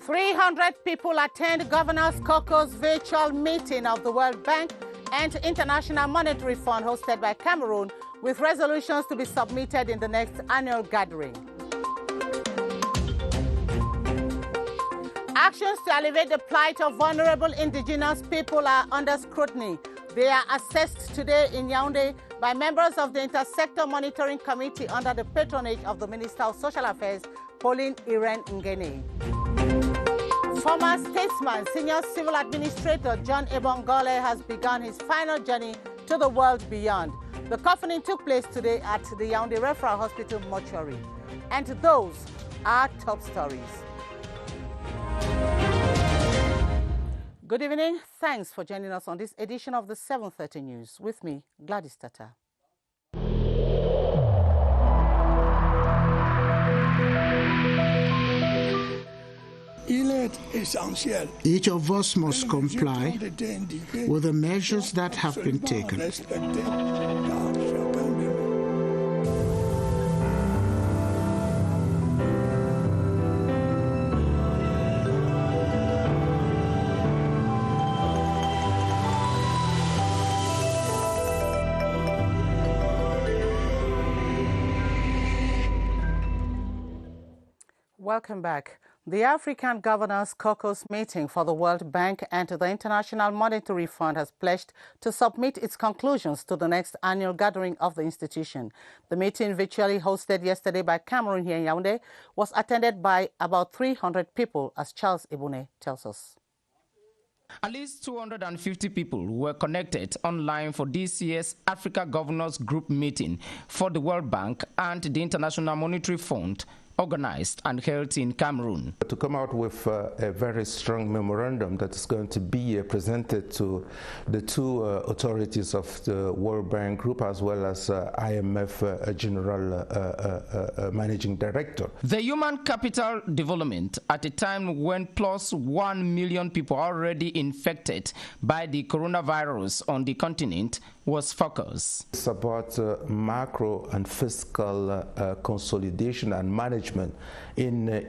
300 people attend Governors Caucus virtual meeting of the World Bank and International Monetary Fund hosted by Cameroon, with resolutions to be submitted in the next annual gathering. Actions to alleviate the plight of vulnerable indigenous people are under scrutiny. They are assessed today in Yaoundé by members of the Intersector Monitoring Committee under the patronage of the Minister of Social Affairs, Pauline Irene Ngene. Former statesman, senior civil administrator John NGOLE has begun his final journey to the world beyond. The coffin took place today at the Yaoundé Referral Hospital mortuary. And those are top stories. Good evening. Thanks for joining us on this edition of the 7:30 News. With me, Gladys Tata. Each of us must comply with the measures that have been taken. Welcome back. The African Governors Caucus meeting for the World Bank and the International Monetary Fund has pledged to submit its conclusions to the next annual gathering of the institution. The meeting, virtually hosted yesterday by Cameroon here in Yaoundé, was attended by about 300 people, as Charles Ibune tells us. At least 250 people were connected online for this year's Africa Governors Group meeting for the World Bank and the International Monetary Fund, organized and held in Cameroon. To come out with a very strong memorandum that is going to be presented to the two authorities of the World Bank Group as well as IMF General Managing Director. The human capital development at a time when plus 1 million people are already infected by the coronavirus on the continent was focused. It's about macro and fiscal consolidation and management in a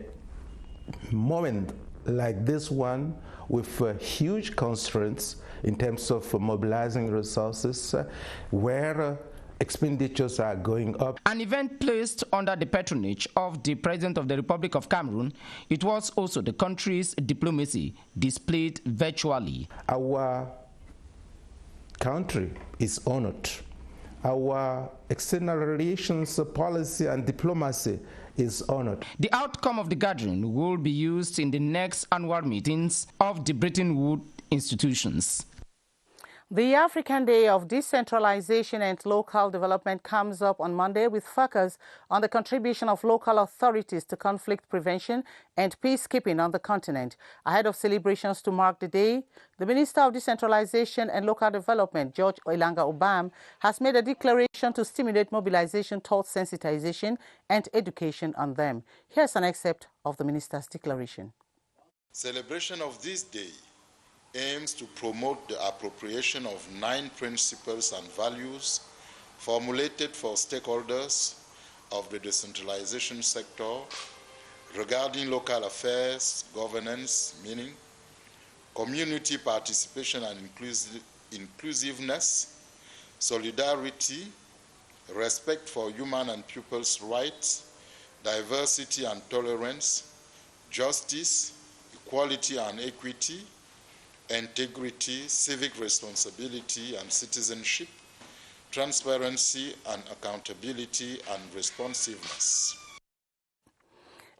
moment like this one with huge constraints in terms of mobilizing resources where expenditures are going up. An event placed under the patronage of the President of the Republic of Cameroon, it was also the country's diplomacy displayed virtually. Our country is honored. Our external relations policy and diplomacy is honored. The outcome of the gathering will be used in the next annual meetings of the Bretton Woods institutions. The African Day of Decentralization and Local Development comes up on Monday with focus on the contribution of local authorities to conflict prevention and peacekeeping on the continent. Ahead of celebrations to mark the day, the Minister of Decentralization and Local Development, George Oilanga Obam, has made a declaration to stimulate mobilization towards sensitization and education on them. Here's an excerpt of the Minister's declaration. Celebration of this day aims to promote the appropriation of 9 principles and values formulated for stakeholders of the decentralization sector regarding local affairs, governance, meaning community participation and inclusiveness, solidarity, respect for human and people's rights, diversity and tolerance, justice, equality and equity, integrity, civic responsibility and citizenship, transparency and accountability and responsiveness.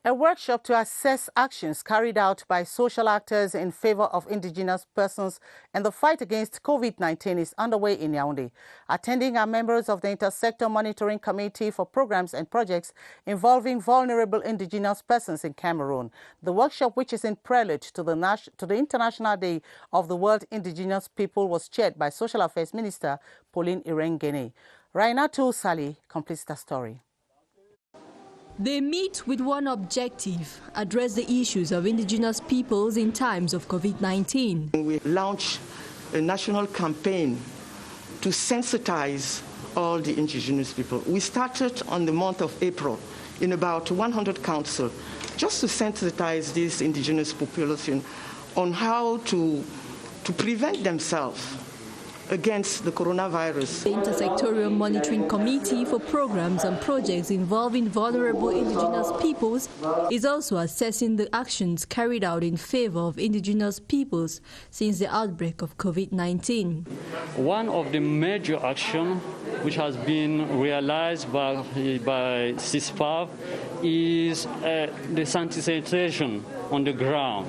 A workshop to assess actions carried out by social actors in favor of indigenous persons and the fight against COVID-19 is underway in Yaoundé. Attending are members of the Intersector Monitoring Committee for programs and projects involving vulnerable indigenous persons in Cameroon. The workshop, which is in prelude to the International Day of the World Indigenous People, was chaired by Social Affairs Minister Pauline Irene Ngene. Rainatu Sali completes the story. They meet with one objective: address the issues of indigenous peoples in times of COVID-19. We launched a national campaign to sensitize all the indigenous people. We started on the month of April in about 100 councils, just to sensitize this indigenous population on how to prevent themselves against the coronavirus. The Intersectorial Monitoring Committee for Programs and Projects involving vulnerable indigenous peoples is also assessing the actions carried out in favor of indigenous peoples since the outbreak of COVID-19. One of the major actions which has been realized by CISPAV is the sensitization on the ground.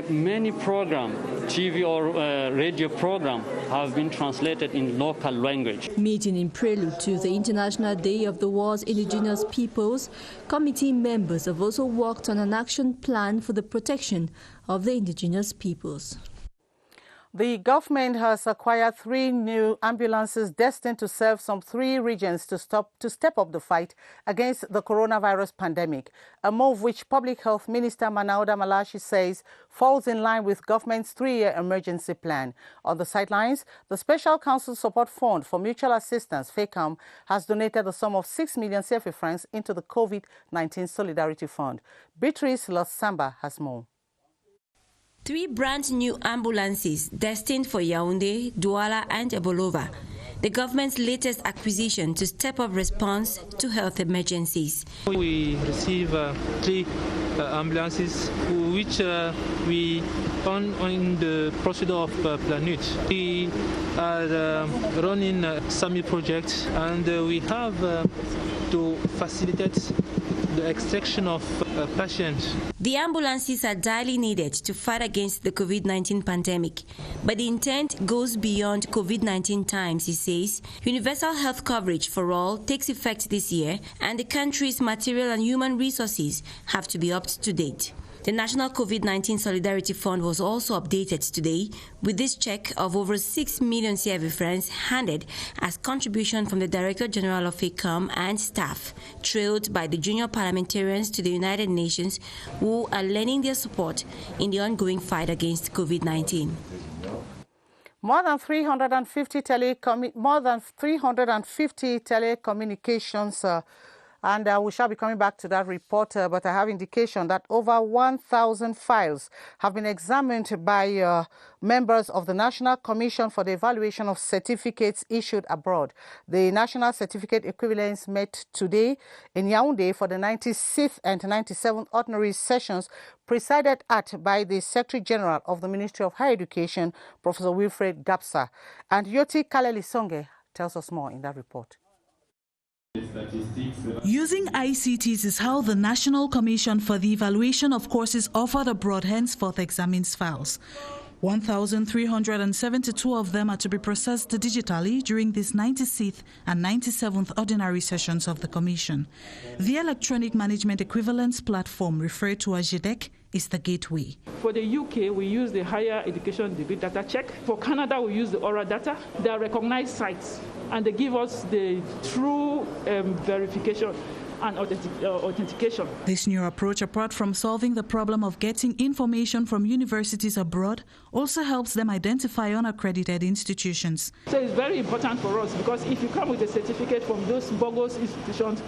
Many programs, TV or radio programs, have been translated in local language. Meeting in prelude to the International Day of the World's Indigenous Peoples, committee members have also worked on an action plan for the protection of the indigenous peoples. The government has acquired 3 new ambulances destined to serve some 3 regions to step up the fight against the coronavirus pandemic, a move which Public Health Minister Manauda Malashi says falls in line with government's 3-year emergency plan. On the sidelines, the Special Council Support Fund for Mutual Assistance, FECAM, has donated a sum of 6 million CFA francs into the COVID-19 Solidarity Fund. Beatrice Lossamba has more. 3 brand new ambulances destined for Yaoundé, Douala and Ebolova, the government's latest acquisition to step up response to health emergencies. We receive 3 ambulances which we own in the procedure of Planet. We are running a SAMI project and we have to facilitate the extraction of patients. The ambulances are direly needed to fight against the COVID-19 pandemic, but the intent goes beyond COVID-19 times, he says. Universal health coverage for all takes effect this year, and the country's material and human resources have to be up to date. The National COVID-19 Solidarity Fund was also updated today with this check of over 6 million CFA francs handed as contribution from the Director General of FECAM and staff, trailed by the junior parliamentarians to the United Nations who are lending their support in the ongoing fight against COVID-19. More than 350 telecommunications and we shall be coming back to that report, but I have indication that over 1,000 files have been examined by members of the National Commission for the Evaluation of Certificates Issued Abroad. The National Certificate Equivalents met today in Yaoundé for the 96th and 97th ordinary sessions, presided at by the Secretary General of the Ministry of Higher Education, Professor Wilfred Gapsa. And Yoti Kaleli-Songe tells us more in that report. Using ICTs is how the National Commission for the Evaluation of Courses Offered Abroad henceforth examines files. 1,372 of them are to be processed digitally during these 96th and 97th ordinary sessions of the Commission. The Electronic Management Equivalence Platform, referred to as GEDEC, is the gateway. For the UK, we use the Higher Education Degree Data Check. For Canada, we use the ORA data. They are recognized sites, and they give us the true verification and authentication. This new approach, apart from solving the problem of getting information from universities abroad, also helps them identify unaccredited institutions. So it's very important for us, because if you come with a certificate from those bogus institutions,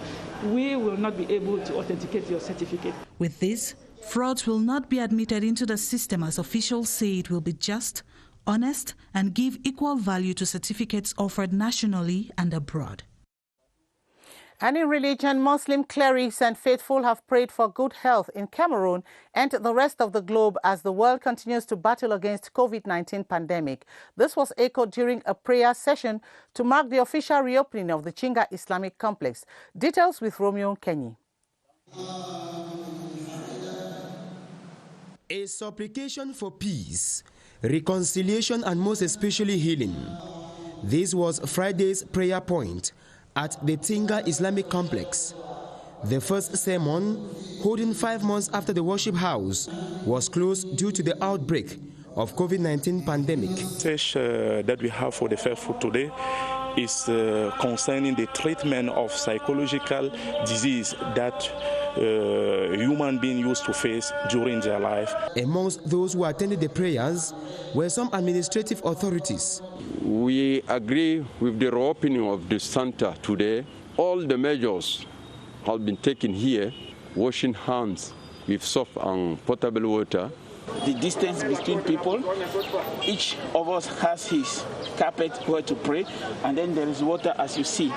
we will not be able to authenticate your certificate. With this, frauds will not be admitted into the system, as officials say it will be just, honest, and give equal value to certificates offered nationally and abroad. And in religion, Muslim clerics and faithful have prayed for good health in Cameroon and the rest of the globe as the world continues to battle against COVID-19 pandemic. This was echoed during a prayer session to mark the official reopening of the Chinga Islamic Complex. Details with Romeo Kenyi. A supplication for peace, reconciliation, and most especially healing. This was Friday's prayer point at the Chinga Islamic Complex. The first sermon, holding 5 months after the worship house, was closed due to the outbreak of COVID-19 pandemic. The message that we have for the faithful today is concerning the treatment of psychological disease that human beings used to face during their life. Amongst those who attended the prayers were some administrative authorities. We agree with the reopening of the center today. All the measures have been taken here, washing hands with soap and potable water. The distance between people, each of us has his carpet where to pray, and then there is water as you see.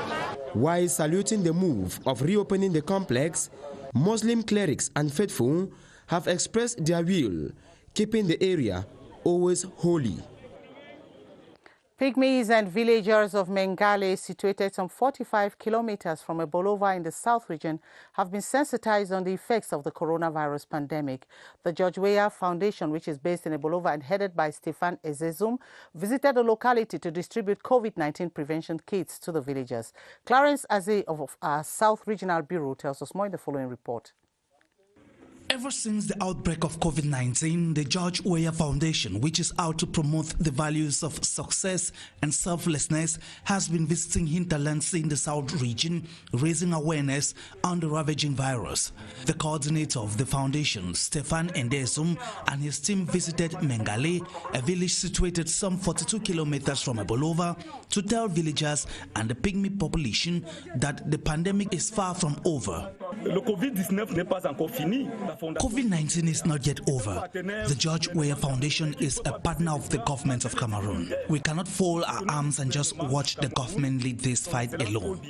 While saluting the move of reopening the complex, Muslim clerics and faithful have expressed their will, keeping the area always holy. Pygmies and villagers of NGOLE, situated some 45 kilometers from Ebolova in the South region, have been sensitized on the effects of the coronavirus pandemic. The George Weah Foundation, which is based in Ebolova and headed by Stefan Ezezum, visited the locality to distribute COVID-19 prevention kits to the villagers. Clarence Aze of our South Regional Bureau tells us more in the following report. Ever since the outbreak of COVID-19, the George Weah Foundation, which is out to promote the values of success and selflessness, has been visiting hinterlands in the South region, raising awareness on the ravaging virus. The coordinator of the foundation, Stefan Ezezum, and his team visited NGOLE, a village situated some 42 kilometers from Ebolova, to tell villagers and the pygmy population that the pandemic is far from over. COVID-19 is not yet over. The George Weah Foundation is a partner of the government of Cameroon. We cannot fold our arms and just watch the government lead this fight alone.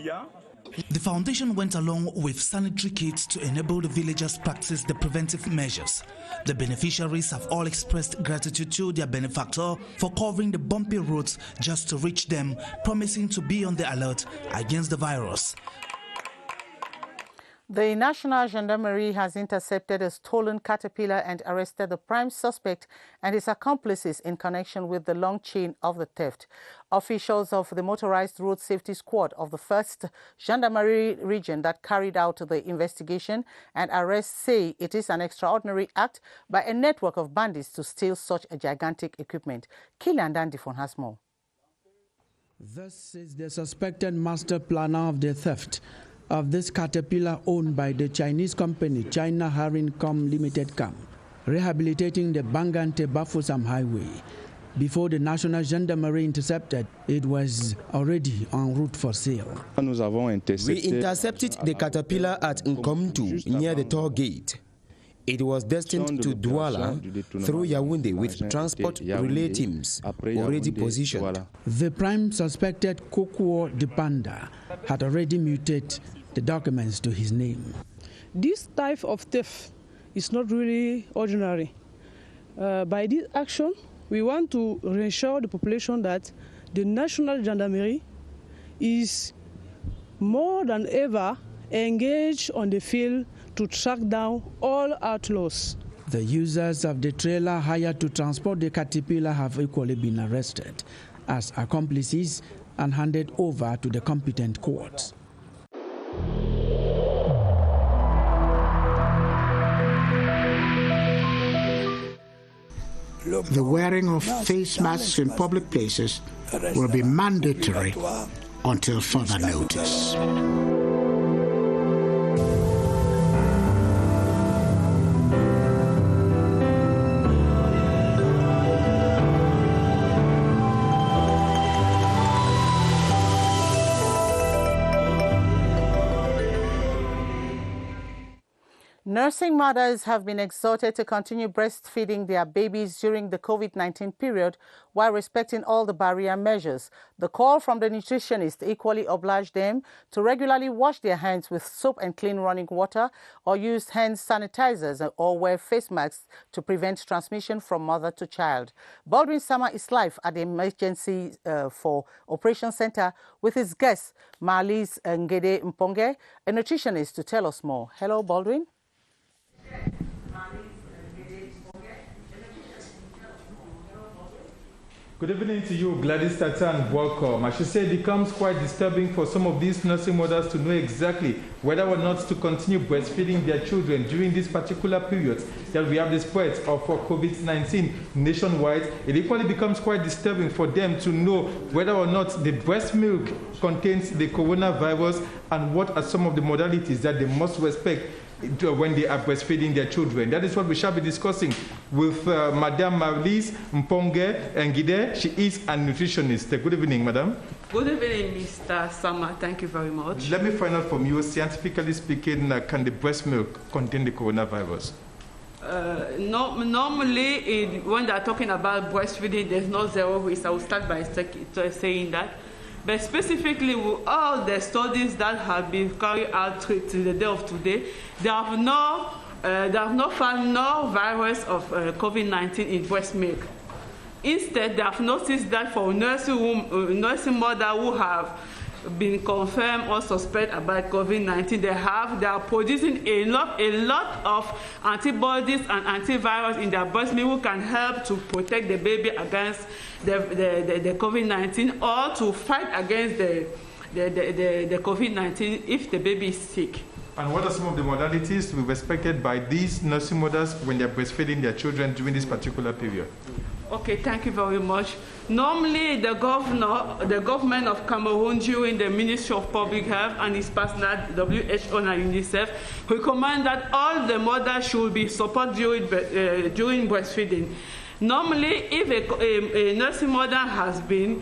The foundation went along with sanitary kits to enable the villagers practice the preventive measures. The beneficiaries have all expressed gratitude to their benefactor for covering the bumpy roads just to reach them, promising to be on the alert against the virus. The National Gendarmerie has intercepted a stolen caterpillar and arrested the prime suspect and his accomplices in connection with the long chain of the theft. Officials of the Motorized Road Safety Squad of the 1st Gendarmerie Region that carried out the investigation and arrest say it is an extraordinary act by a network of bandits to steal such a gigantic equipment. Kilian Dandifon has more. This is the suspected master planner of the theft of this caterpillar owned by the Chinese company China Harincom Limited Camp, rehabilitating the Bangante Bafusam Highway. Before the National Gendarmerie intercepted, it was already en route for sale. We intercepted the caterpillar at Nkomtu near the toll gate. It was destined to Douala through Yaoundé with transport relay teams already positioned. The prime suspected Kokuo Dipanda had already mutated the documents to his name. This type of theft is not really ordinary. By this action, we want to reassure the population that the National Gendarmerie is more than ever engaged on the field to track down all outlaws. The users of the trailer hired to transport the caterpillar have equally been arrested as accomplices and handed over to the competent courts. The wearing of face masks in public places will be mandatory until further notice. Nursing mothers have been exhorted to continue breastfeeding their babies during the COVID-19 period while respecting all the barrier measures. The call from the nutritionist equally obliged them to regularly wash their hands with soap and clean running water or use hand sanitizers or wear face masks to prevent transmission from mother to child. Baldwin Sama is live at the Emergency for Operation Center with his guest, Marlies Ngede Mponge, a nutritionist, to tell us more. Hello, Baldwin. Good evening to you, Gladys Tata, and welcome. I should say it becomes quite disturbing for some of these nursing mothers to know exactly whether or not to continue breastfeeding their children during this particular period that we have the spread of COVID-19 nationwide. It equally becomes quite disturbing for them to know whether or not the breast milk contains the coronavirus and what are some of the modalities that they must respect when they are breastfeeding their children. That is what we shall be discussing with Madame Marlise Mponge Ngide. She is a nutritionist. Good evening, Madam. Good evening, Mr. Sama. Thank you very much. Let me find out from you, scientifically speaking, can the breast milk contain the coronavirus? Normally, when they're talking about breastfeeding, there's no zero risk. I will start by saying that. But specifically, with all the studies that have been carried out to the day of today, they have not found no virus of COVID-19 in breast milk. Instead, they have noticed that for nursing mother who have been confirmed or suspect about COVID-19, they are producing a lot of antibodies and antivirals in their breast milk who can help to protect the baby against the COVID-19 or to fight against the COVID-19 if the baby is sick. And what are some of the modalities to be respected by these nursing mothers when they're breastfeeding their children during this particular period? Okay, thank you very much. Normally, the government of Cameroon, during the Ministry of Public Health and its partner, WHO and UNICEF, recommend that all the mothers should be supported during breastfeeding. Normally, if a nursing mother has been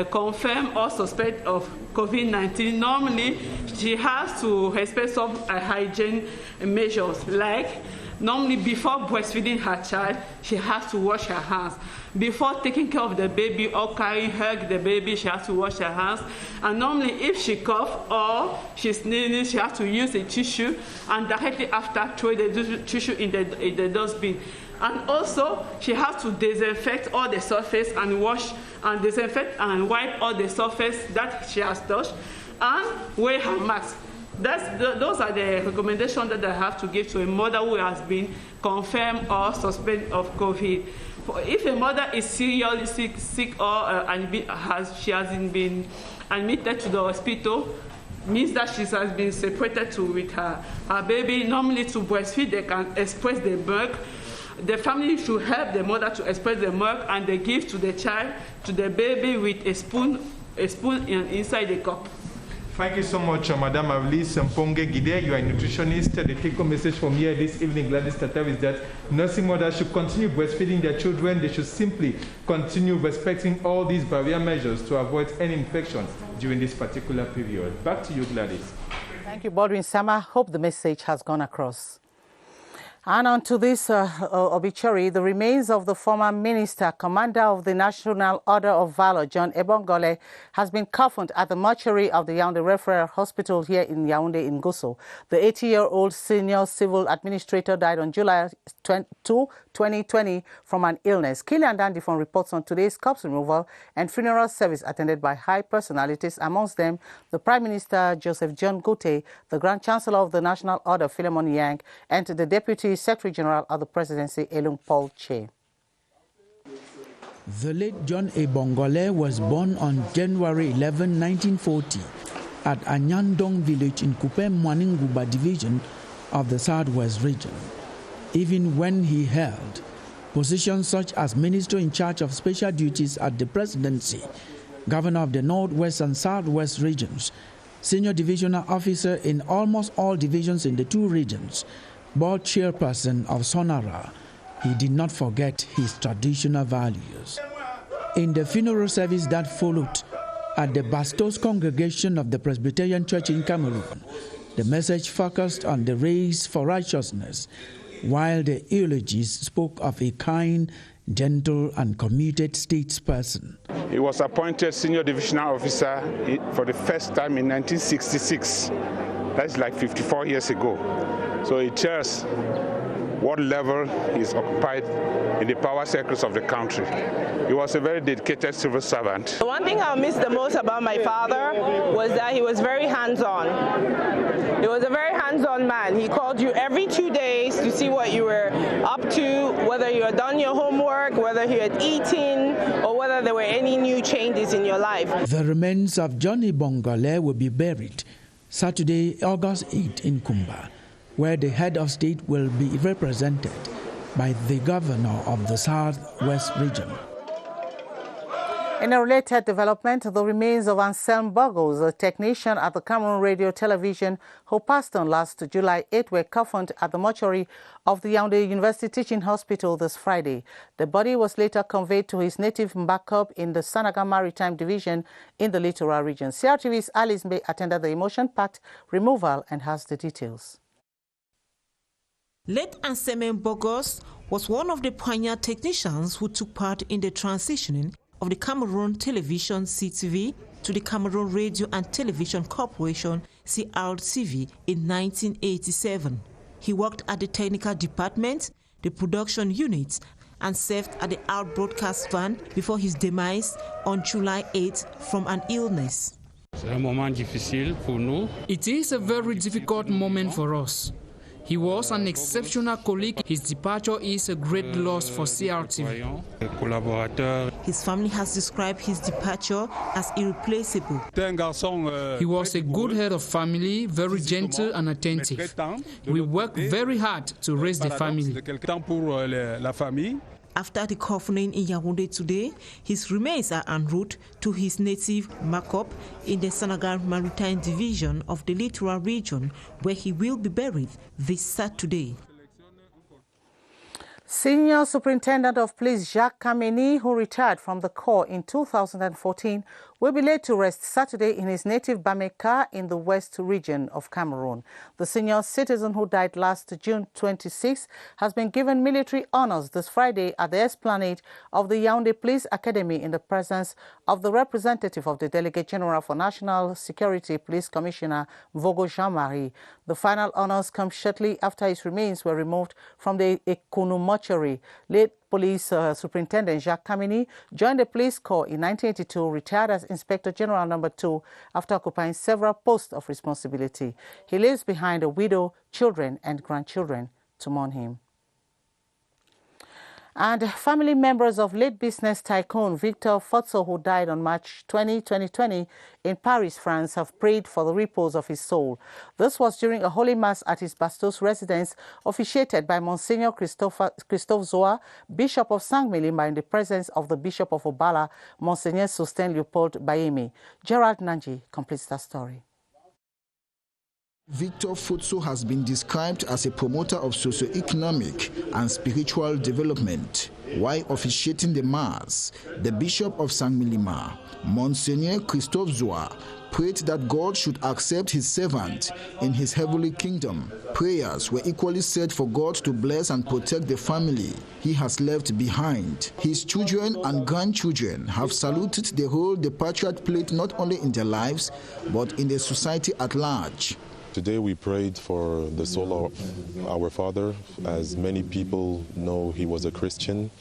confirmed or suspect of COVID-19, normally she has to respect some hygiene measures, like normally before breastfeeding her child, she has to wash her hands. Before taking care of the baby or hug the baby, she has to wash her hands. And normally if she coughs or she's sneezing, she has to use a tissue and directly after throw the tissue in the dustbin. And also, she has to disinfect all the surface and wash and disinfect and wipe all the surface that she has touched and wear her mask. Those are the recommendations that I have to give to a mother who has been confirmed or suspected of COVID. If a mother is seriously sick or she hasn't been admitted to the hospital, means that she has been separated with her baby. Normally to breastfeed, they can express the milk. The family should help the mother to express the milk and they give to the child, to the baby with a spoon inside the cup. Thank you so much, Madame Marlise Mponge Ngide. You are a nutritionist. The take-home message from here this evening, Gladys Tatev, is that nursing mothers should continue breastfeeding their children. They should simply continue respecting all these barrier measures to avoid any infections during this particular period. Back to you, Gladys. Thank you, Baldwin Sama. Hope the message has gone across. And on to this obituary, the remains of the former minister, commander of the National Order of Valor, John NGOLE, has been coffined at the mortuary of the Yaoundé Referral Hospital here in Yaoundé in Gosso. The 80-year-old senior civil administrator died on July 2, 2020 from an illness. Killian Dandifon reports on today's corpse removal and funeral service attended by high personalities, amongst them the Prime Minister Joseph John Gote, the Grand Chancellor of the National Order Philemon Yang, and the Deputy Secretary General of the Presidency, Elung Paul Che. The late John EBONG was born on January 11, 1940 at Anyandong village in Kupem Mwaninguba division of the Southwest region. Even when he held positions such as Minister in charge of special duties at the Presidency, Governor of the Northwest and Southwest regions, Senior Divisional Officer in almost all divisions in the two regions, Board Chairperson of Sonara, he did not forget his traditional values. In the funeral service that followed at the Bastos congregation of the Presbyterian Church in Cameroon, the message focused on the race for righteousness, while the eulogies spoke of a kind, gentle, and committed statesperson. He was appointed Senior Divisional Officer for the first time in 1966. That's like 54 years ago. So it tells what level he's occupied in the power circles of the country. He was a very dedicated civil servant. The one thing I'll miss the most about my father was that he was very hands-on. He was a very hands-on man. He called you every 2 days to see what you were up to, whether you had done your homework, whether you had eaten, or whether there were any new changes in your life. The remains of John NGOLE will be buried Saturday, August 8 in Kumba, where the head of state will be represented by the governor of the Southwest region. In a related development, the remains of Anselm Burgos, a technician at the Cameroon Radio Television who passed on last July 8, were coffined at the mortuary of the Yaoundé University Teaching Hospital this Friday. The body was later conveyed to his native Mbakop in the Sanaga Maritime Division in the Littoral region. CRTV's Alice May attended the emotion-packed removal and has the details. Late Anselm Burgos was one of the pioneer technicians who took part in the transitioning of the Cameroon Television CRTV to the Cameroon Radio and Television Corporation CRTV in 1987. He worked at the technical department, the production unit, and served at the Out Broadcast Van before his demise on July 8 from an illness. It is a very difficult moment for us. He was an exceptional colleague. His departure is a great loss for CRTV. His family has described his departure as irreplaceable. He was a good head of family, very gentle and attentive. We worked very hard to raise the family. After the coffining in Yaoundé today, his remains are en route to his native Makop in the Sanaga Maritime Division of the Littoral region, where he will be buried this Saturday. Senior Superintendent of Police Jacques Kameni, who retired from the Corps in 2014, will be laid to rest Saturday in his native Bameka in the west region of Cameroon. The senior citizen who died last June 26 has been given military honors this Friday at the esplanade of the Yaoundé Police Academy in the presence of the representative of the Delegate General for National Security, Police Commissioner Vogo Jean-Marie. The final honors come shortly after his remains were removed from the Ekunu mortuary. Late Police Superintendent Jacques Kameni joined the police corps in 1982, retired as Inspector General No. 2 after occupying several posts of responsibility. He leaves behind a widow, children and grandchildren to mourn him. And family members of late business tycoon Victor Fotso, who died on March 20, 2020 in Paris, France, have prayed for the repose of his soul. This was during a holy mass at his Bastos residence, officiated by Monsignor Christophe Zoa, Bishop of Saint-Milima, in the presence of the Bishop of Obala, Monsignor Sosten Leopold Bayemi. Gerald Nanji completes that story. Victor Fotso has been described as a promoter of socio-economic and spiritual development. While officiating the Mass, the Bishop of Saint-Milima, Monsignor Christophe Zoa, prayed that God should accept his servant in his heavenly kingdom. Prayers were equally said for God to bless and protect the family he has left behind. His children and grandchildren have saluted the role the patriarch played not only in their lives, but in the society at large. Today we prayed for the soul of our father. As many people know, he was a Christian.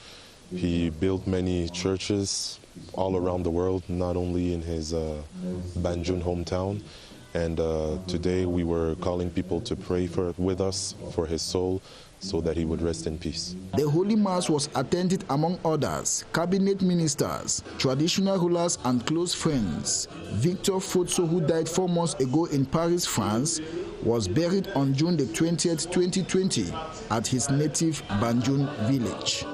He built many churches all around the world, not only in his Banjul hometown. And today we were calling people to pray with us for his soul, so that he would rest in peace. The Holy Mass was attended, among others, cabinet ministers, traditional rulers and close friends. Victor Fotso, who died 4 months ago in Paris, France, was buried on June the 20th, 2020 at his native Banjul village.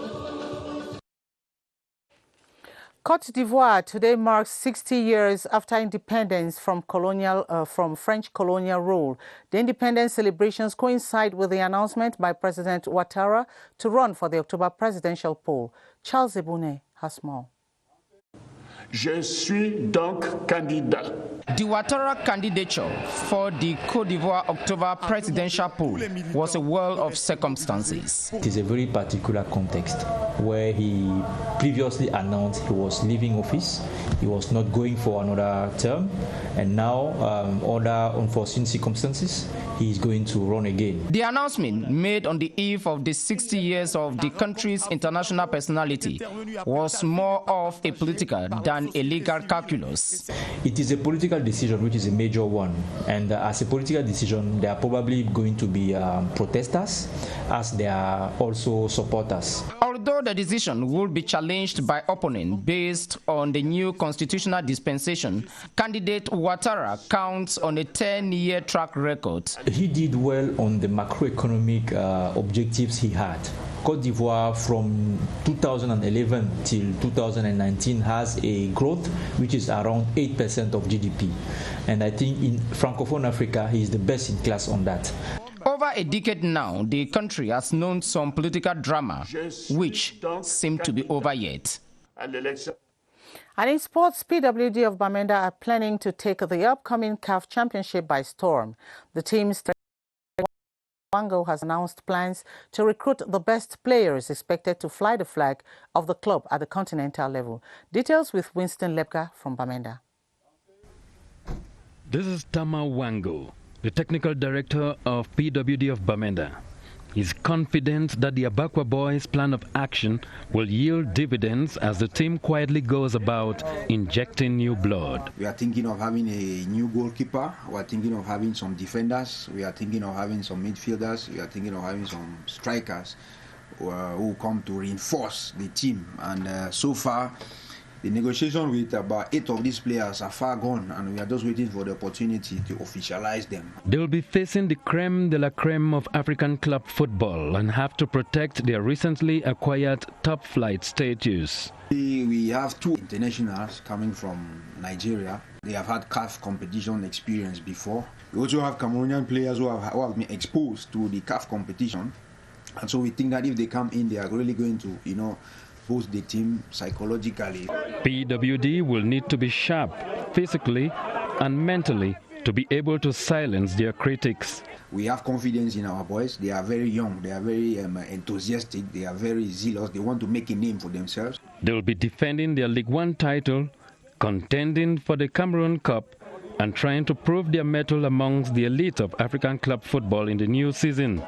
Côte d'Ivoire today marks 60 years after independence from French colonial rule. The independence celebrations coincide with the announcement by President Ouattara to run for the October presidential poll. Charles Ebouné has more. Je suis donc candidat. The Ouattara candidature for the Côte d'Ivoire October presidential poll was a whirl of circumstances. It is a very particular context where he previously announced he was leaving office, he was not going for another term, and now, under unforeseen circumstances, he is going to run again. The announcement, made on the eve of the 60 years of the country's international personality, was more of a political than a legal calculus. It is a political decision, which is a major one, and as a political decision, there are probably going to be protesters, as there are also supporters. Although the decision will be challenged by opponents based on the new constitutional dispensation, candidate Ouattara counts on a 10-year track record. He did well on the macroeconomic objectives he had. Côte d'Ivoire from 2011 till 2019 has a growth which is around 8% of GDP. And I think in Francophone Africa, he is the best in class on that. Over a decade now, the country has known some political drama, which seem to be over yet. And in sports, PWD of Bamenda are planning to take the upcoming CAF Championship by storm. The team's Wango has announced plans to recruit the best players expected to fly the flag of the club at the continental level. Details with Winston Lepka from Bamenda. This is Tama Wango, the technical director of PWD of Bamenda. He's confident that the Abakwa boys' plan of action will yield dividends as the team quietly goes about injecting new blood. We are thinking of having a new goalkeeper. We are thinking of having some defenders. We are thinking of having some midfielders. We are thinking of having some strikers who come to reinforce the team. And so far, the negotiation with about 8 of these players are far gone, and we are just waiting for the opportunity to officialize them. They will be facing the creme de la creme of African club football and have to protect their recently acquired top-flight status. We have 2 internationals coming from Nigeria. They have had CAF competition experience before. We also have Cameroonian players who have been exposed to the CAF competition. And so we think that if they come in, they are really going to, boost the team psychologically. PWD will need to be sharp physically and mentally to be able to silence their critics. We have confidence in our boys. They are very young, they are very enthusiastic, they are very zealous, they want to make a name for themselves. They will be defending their League One title, contending for the Cameroon Cup, and trying to prove their mettle amongst the elite of African club football in the new season.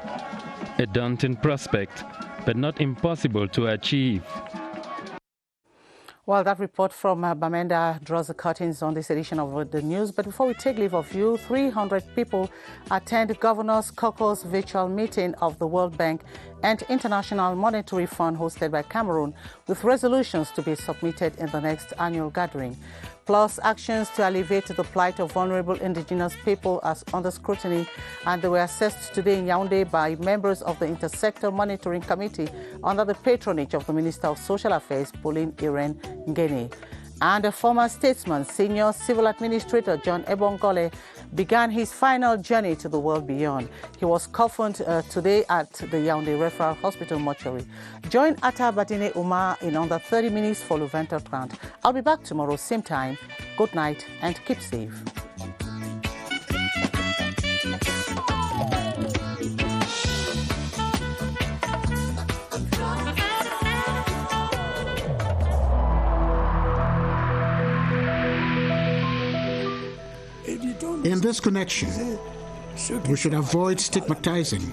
A daunting prospect, but not impossible to achieve. Well, that report from Bamenda draws the curtains on this edition of the news. But before we take leave of you, 300 people attend Governor's Caucus virtual meeting of the World Bank and International Monetary Fund hosted by Cameroon, with resolutions to be submitted in the next annual gathering. Plus, actions to alleviate the plight of vulnerable indigenous people are under scrutiny, and they were assessed today in Yaoundé by members of the Intersector Monitoring Committee under the patronage of the Minister of Social Affairs, Pauline Irene Ngene. And a former statesman, senior civil administrator John NGOLE, began his final journey to the world beyond. He was coffined today at the Yaoundé Referral Hospital mortuary. Join Atta Badine Umar in under 30 minutes for Le 20h30. I'll be back tomorrow, same time. Good night and keep safe. In this connection, we should avoid stigmatizing